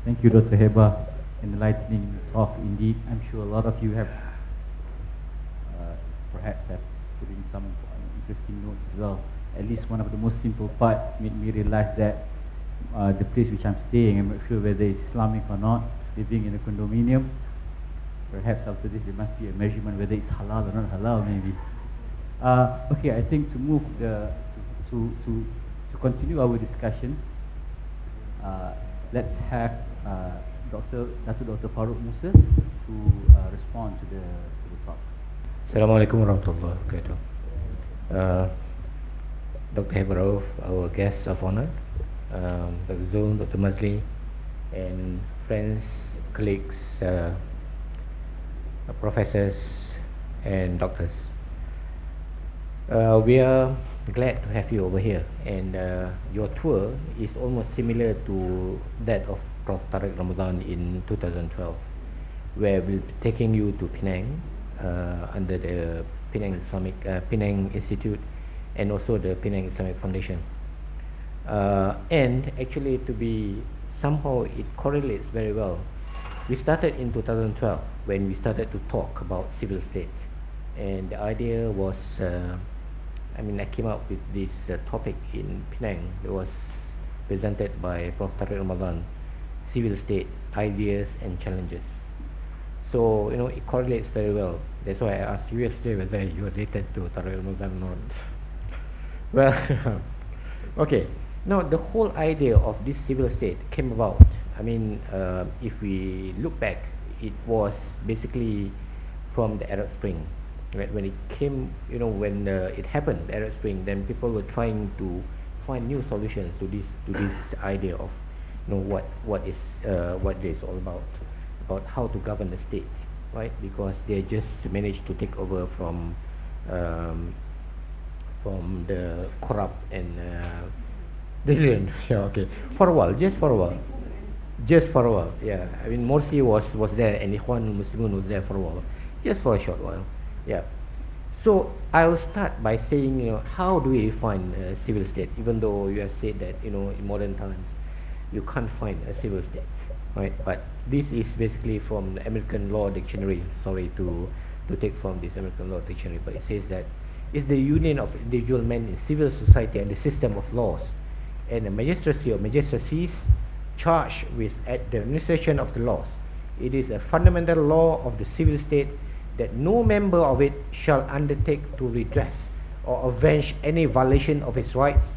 Thank you, Dr. Heba. Enlightening talk indeed. I'm sure a lot of you have perhaps have put in some interesting notes as well. At least one of the most simple part made me realize that the place which I'm staying, I'm not sure whether it's Islamic or not, living in a condominium. Perhaps after this there must be a measurement whether it's halal or not halal maybe. Okay, I think to move to continue our discussion, let's have Dr. Farouk Musa to respond to the talk. Assalamualaikum warahmatullahi wabarakatuh. Dr. Heba, Raof, our guests of honor, Dr. Zul, Dr. Maszlee, and friends, colleagues, professors, and doctors. We are glad to have you over here, and your tour is almost similar to that of Prof. Tariq Ramadan in 2012, where we'll be taking you to Penang under the Penang Islamic Penang Institute and also the Penang Islamic Foundation. And actually, to be somehow it correlates very well. We started in 2012 when we started to talk about civil state, and the idea was, I came up with this topic in Penang. It was presented by Prof. Tariq Ramadan, civil state, ideas and challenges. So, it correlates very well. That's why I asked you yesterday whether you are related to Tariq Ramadan or not. Well, okay. Now, the whole idea of this civil state came about. If we look back, it was basically from the Arab Spring. Right? When it came, when it happened, the Arab Spring, then people were trying to find new solutions to this idea of, what it is all about how to govern the state, right? Because they just managed to take over from the corrupt and yeah, okay, for a while, just for a while, yeah. Morsi was there, and Ikhwan Muslimun was there for a while, just for a short while, yeah. So I will start by saying, how do we define a civil state? Even though you have said that, in modern times, you can't find a civil state, right? But this is basically from the American Law Dictionary. Sorry to take from this American Law Dictionary, but it says that it's the union of individual men in civil society and the system of laws, and a magistracy or magistracies charged with the administration of the laws. It is a fundamental law of the civil state that no member of it shall undertake to redress or avenge any violation of his rights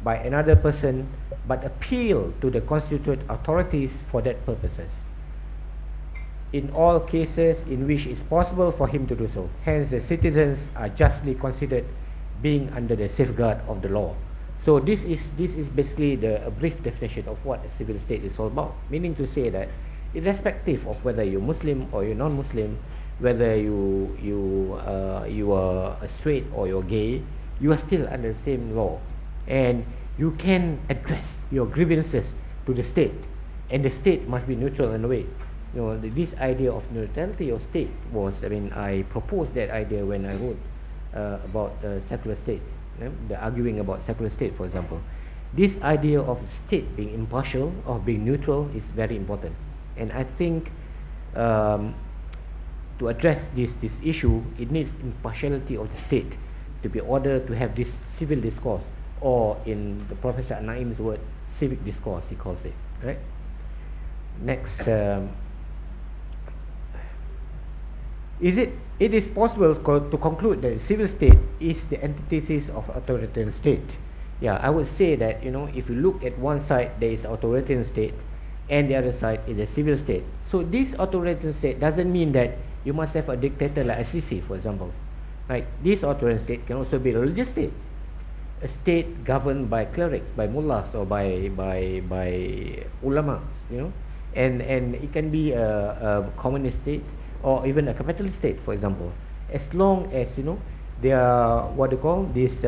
by another person, but appeal to the constituted authorities for that purposes, in all cases in which it is possible for him to do so. Hence, the citizens are justly considered being under the safeguard of the law. So this is basically a brief definition of what a civil state is all about. Meaning to say that, irrespective of whether you're Muslim or you're non-Muslim, whether you are straight or you're gay, you are still under the same law, and you can address your grievances to the state, and the state must be neutral in a way. This idea of neutrality of state was, I proposed that idea when I wrote about secular state, the arguing about secular state, for example. This idea of state being impartial or being neutral is very important, and I think to address this issue, it needs impartiality of the state to be ordered to have this civil discourse, or in the Professor Naim's word, civic discourse, he calls it, right? Next, it is possible to conclude that civil state is the antithesis of authoritarian state. Yeah, I would say that, if you look at one side, there is authoritarian state, and the other side is a civil state. So this authoritarian state doesn't mean that you must have a dictator like Sisi, for example. Right? This authoritarian state can also be a religious state, a state governed by clerics, by mullahs, or by ulamas, and it can be a communist state or even a capitalist state, for example, as long as they are what they call this.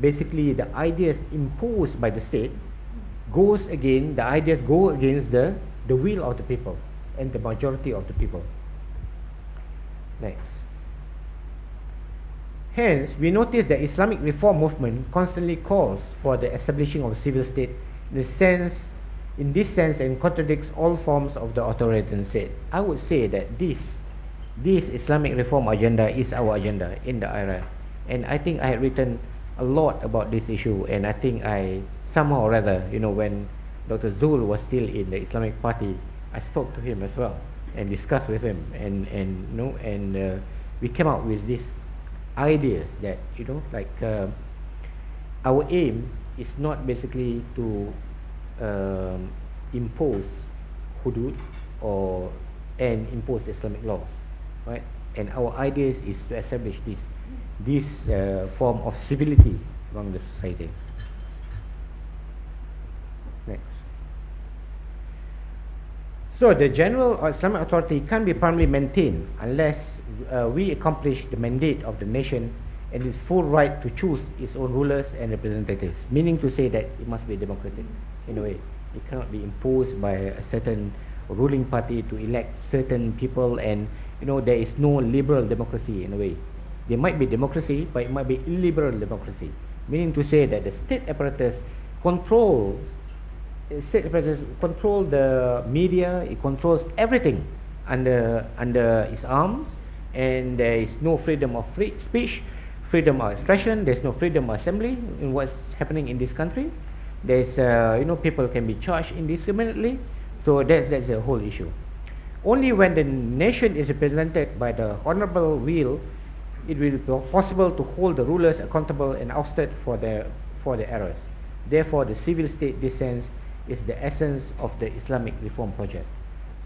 Basically, the ideas imposed by the state go against the will of the people and the majority of the people. Next. Hence, we notice the Islamic reform movement constantly calls for the establishing of a civil state, in the sense in this sense and contradicts all forms of the authoritarian state. I would say that this Islamic reform agenda is our agenda in the era, and I think I had written a lot about this issue, and I think I somehow or rather, when Dr. Zul was still in the Islamic Party, I spoke to him as well and discussed with him, and we came up with these ideas that our aim is not basically to impose hudud and impose Islamic laws, right? And our ideas is to establish this form of civility among the society. Next. So the general or Islamic authority can't be firmly maintained unless we accomplish the mandate of the nation and its full right to choose its own rulers and representatives, meaning to say that it must be democratic in a way. It cannot be imposed by a certain ruling party to elect certain people, and there is no liberal democracy in a way. There might be democracy, but it might be illiberal democracy, meaning to say that the state apparatus controls the media, it controls everything under its arms, and there is no freedom of free speech, freedom of expression, there's no freedom of assembly in what's happening in this country. There's people can be charged indiscriminately, so that's the whole issue. Only when the nation is represented by the honorable will, it will be possible to hold the rulers accountable and ousted for their errors. Therefore, the civil state descends is the essence of the Islamic reform project.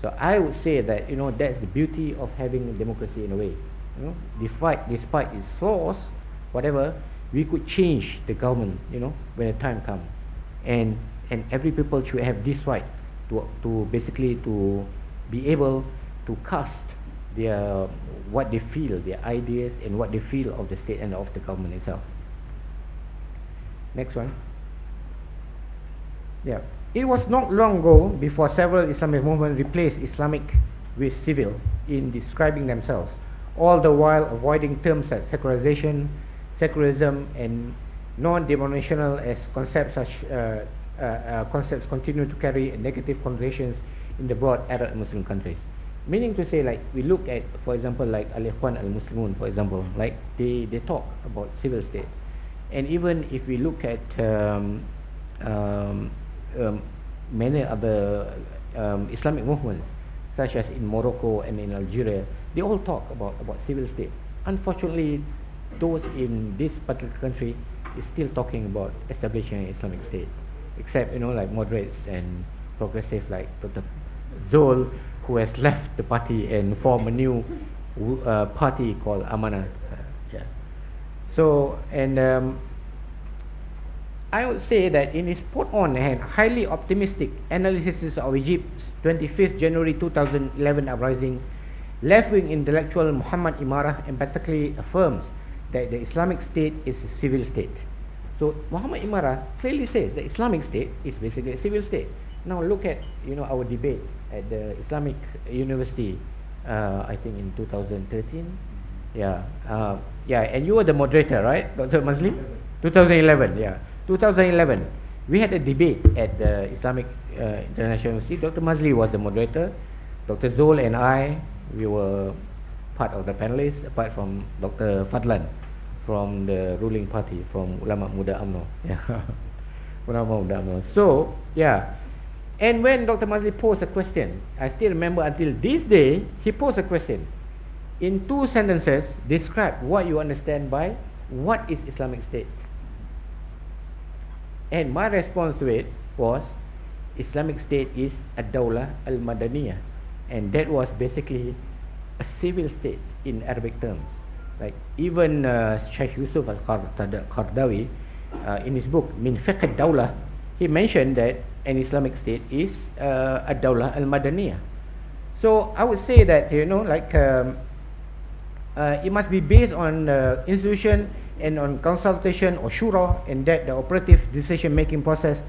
So I would say that that's the beauty of having democracy in a way. Despite its flaws, whatever, we could change the government. When the time comes, and every people should have this right to basically to be able to cast their what they feel, their ideas, and what they feel of the state and of the government itself. Next one. Yeah. It was not long ago before several Islamic movements replaced Islamic with civil in describing themselves, all the while avoiding terms like secularization, secularism, and non-denominational as concepts. Such concepts continue to carry negative connotations in the broad Arab Muslim countries. Meaning to say, like, we look at, for example, like Al-Ikhwan Al-Muslimun, for example, like they talk about civil state. And even if we look at many other Islamic movements, such as in Morocco and in Algeria, they all talk about civil state. Unfortunately, those in this particular country is still talking about establishing an Islamic state, except like moderates and progressive like Dr. Zul, who has left the party and formed a new party called Amanah. Yeah. So, and I would say that in his spot-on and highly optimistic analysis of Egypt's 25th January 2011 uprising, left-wing intellectual Muhammad Imarah emphatically affirms that the Islamic State is a civil state. So Muhammad Imarah clearly says the Islamic State is basically a civil state. Now look at our debate at the Islamic University, I think in 2013. Yeah, and you were the moderator, right, Dr. Maszlee? 2011, yeah. 2011, we had a debate at the Islamic International University. Dr. Maszlee was the moderator. Dr. Zul and I, we were part of the panelists, apart from Dr. Fadlan from the ruling party, from Ulama Muda UMNO. Yeah. Ulama Muda UMNO. So, yeah. And when Dr. Maszlee posed a question, I still remember until this day, he posed a question. In 2 sentences, describe what you understand by what is Islamic State. And my response to it was, Islamic State is ad-Dawlah al-Madaniyah. And that was basically a civil state in Arabic terms. Like even Sheikh Yusuf al-Qardawi, in his book, Min Fiqh al-Dawlah, he mentioned that an Islamic state is ad-Dawlah al-Madaniyah. So I would say that, it must be based on institution and on consultation or shura, and that the operative decision-making process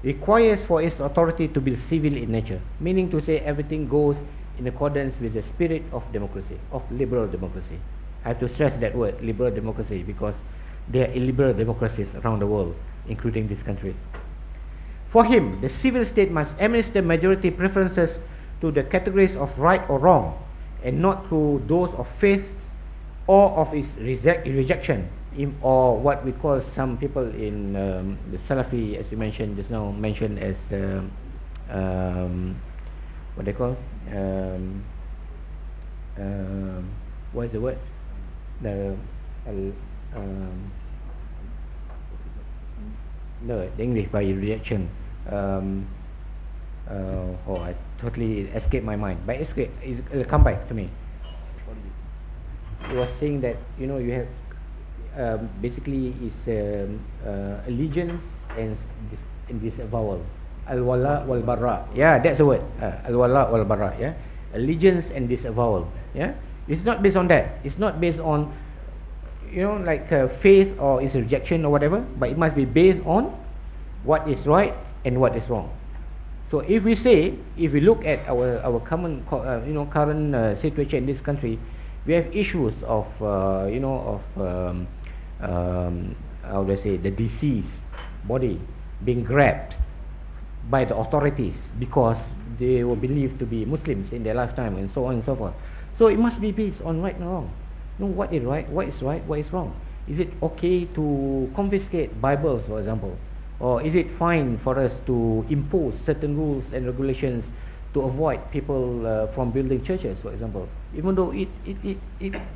requires for its authority to be civil in nature, meaning to say everything goes in accordance with the spirit of democracy, of liberal democracy. I have to stress that word, liberal democracy, because there are illiberal democracies around the world, including this country. For him, the civil state must administer majority preferences to the categories of right or wrong, and not through those of faith or of its rejection, or what we call some people in the Salafi, as you mentioned just now, mentioned as what they call what is the word? No, the English by rejection. I totally escaped my mind. But it'll come back to me. He was saying that you have basically is allegiance and disavowal. Al-wala wal-bara. Yeah, that's the word. Al-wala wal-bara. Yeah, allegiance and disavowal. Yeah, it's not based on that. It's not based on like faith or its rejection or whatever. But it must be based on what is right and what is wrong. So if we look at our common current situation in this country, we have issues of how do I say, the deceased body being grabbed by the authorities because they were believed to be Muslims in their lifetime, and so on and so forth. So it must be based on right and wrong. What is right, what is wrong. Is it okay to confiscate Bibles, for example? Or is it fine for us to impose certain rules and regulations to avoid people from building churches, for example? Even though it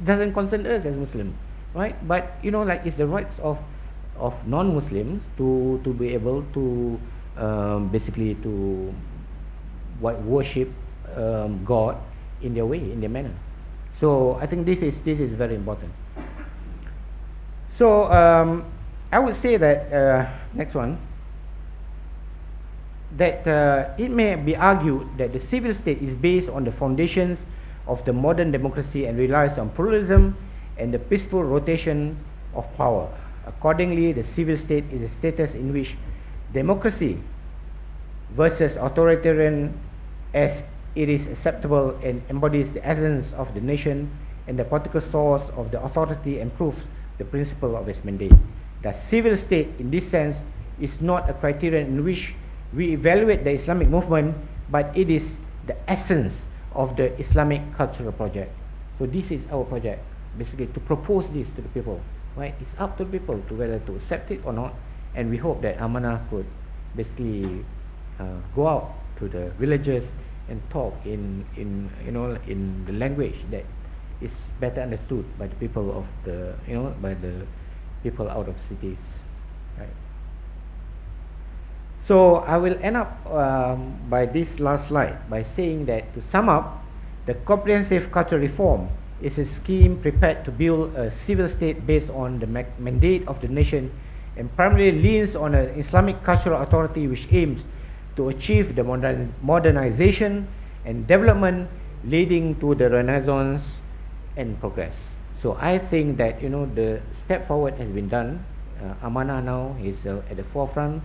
doesn't concern us as Muslims, right? But like it's the rights of non-Muslims to be able to basically to worship God in their way, in their manner. So I think this is very important. So I would say that next one, that it may be argued that the civil state is based on the foundations of the modern democracy and relies on pluralism and the peaceful rotation of power. Accordingly, the civil state is a status in which democracy versus authoritarian, as it is acceptable and embodies the essence of the nation and the political source of the authority, and proves the principle of its mandate. The civil state, in this sense, is not a criterion in which we evaluate the Islamic movement, but it is the essence of the Islamic cultural project. So this is our project, basically to propose this to the people, right? It's up to the people to whether to accept it or not, and we hope that Amanah could basically go out to the villages and talk in the language that is better understood by the people of the by the people out of cities, right? So I will end up by this last slide by saying that, to sum up, the comprehensive cultural reform is a scheme prepared to build a civil state based on the mandate of the nation, and primarily leans on an Islamic cultural authority which aims to achieve the modernization and development leading to the Renaissance and progress. So I think that the step forward has been done. Amanah now is at the forefront.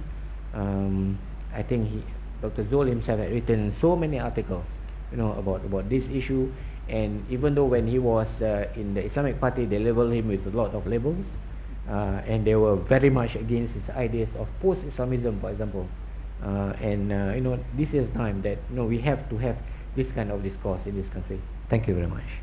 I think Dr. Zul himself had written so many articles about this issue, and even though when he was in the Islamic Party, they labeled him with a lot of labels, and they were very much against his ideas of post-Islamism, for example. This is time that we have to have this kind of discourse in this country. Thank you very much.